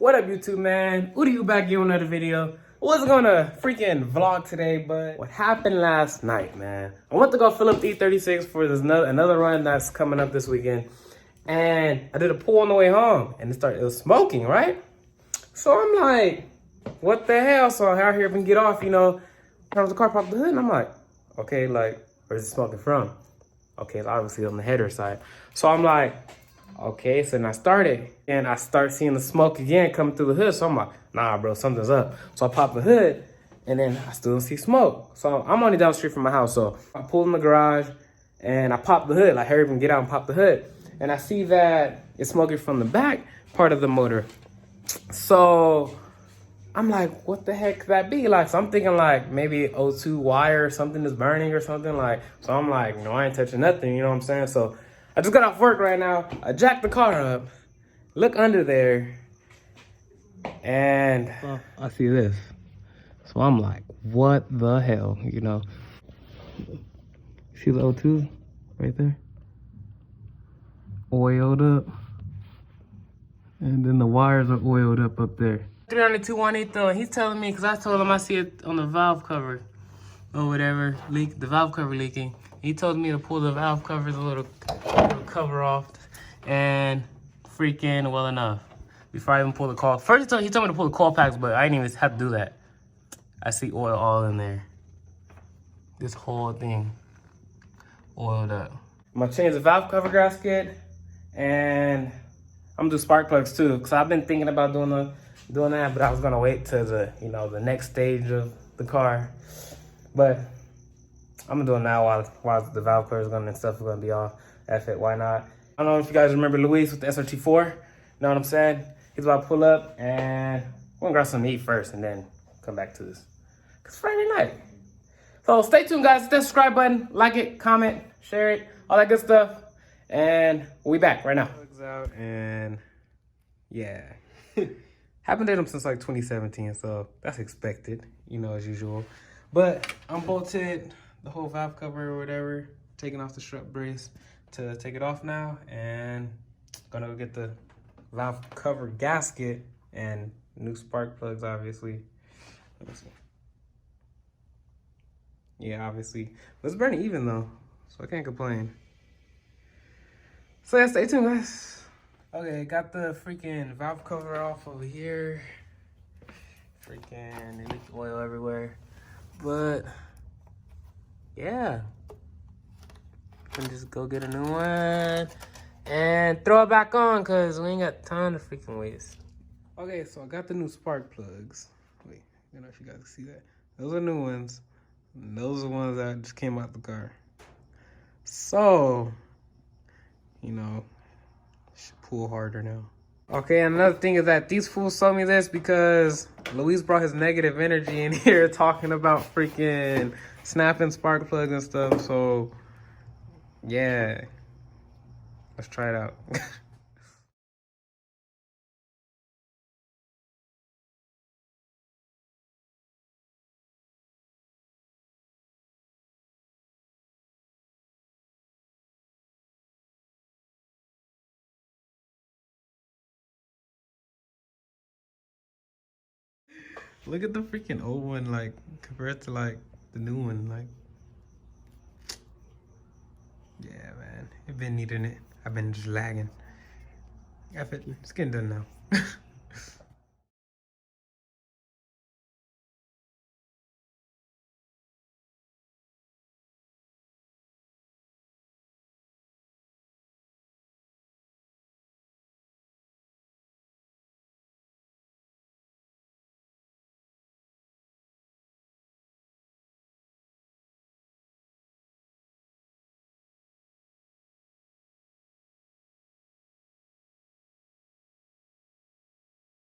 What up, YouTube, man? Oodie Oo back here with another video. I wasn't gonna freaking vlog today, but what happened last night, man? I went to go fill up the E36 for this another run that's coming up this weekend, and I did a pull on the way home, and it was smoking, right? So I'm like, what the hell? So I'm out here and get off, turn the car, pop the hood, and I'm like, okay, like, where's it smoking from? Okay, it's obviously on the header side. So I'm like, okay, so then I started, and I start seeing the smoke again coming through the hood. So I'm like, nah, bro, something's up. So I pop the hood, and then I still don't see smoke. So I'm only down the street from my house. So I pull in the garage, and I pop the hood. Like, hurry up and get out and pop the hood. And I see that it's smoking from the back part of the motor. So I'm like, what the heck could that be? Like, so I'm thinking like maybe O2 wire or something is burning or something. Like, so I'm like, no, I ain't touching nothing. You know what I'm saying? So I just got off work right now. I jacked the car up, look under there, and I see this. So I'm like, what the hell, See the O2 right there? Oiled up. And then the wires are oiled up there. 30218 though, he's telling me, because I told him I see it on the valve cover or whatever, the valve cover leaking. He told me to pull the valve covers, a little cover off, and freaking well enough. Before I even pull the coil. First he told me to pull the coil packs, but I didn't even have to do that. I see oil all in there. This whole thing oiled up. I'm gonna change the valve cover gasket, and I'm gonna do spark plugs too, because I've been thinking about doing that, but I was gonna wait to the next stage of the car. But I'm gonna do it now while the valve covers and stuff is gonna be off. F it, why not? I don't know if you guys remember Luis with the SRT4. You know what I'm saying? He's about to pull up, and we're gonna grab something to eat first and then come back to this. Cause Friday night. So stay tuned, guys. Hit that subscribe button, like it, comment, share it, all that good stuff. And we'll be back right now. Out and yeah. Haven't did them since like 2017, so that's expected, as usual. But I'm bolted the whole valve cover or whatever, taking off the strut brace to take it off now, and gonna go get the valve cover gasket and new spark plugs, obviously. Let me see. Yeah, obviously. But it's burning even though, so I can't complain. So yeah, stay tuned, guys. Okay, got the freaking valve cover off over here. Freaking, they leak oil everywhere. But yeah, can just go get a new one and throw it back on, cause we ain't got time to freaking waste. Okay, so I got the new spark plugs. Wait, I don't know if you guys can see that. Those are new ones. And those are the ones that just came out the car. So, should pull harder now. Okay, another thing is that these fools sold me this because Luis brought his negative energy in here talking about freaking snapping spark plugs and stuff. So, yeah, let's try it out. Look at the freaking old one, like, compared to, like, the new one, like. Yeah, man, I've been needing it. I've been just lagging. It's getting done now.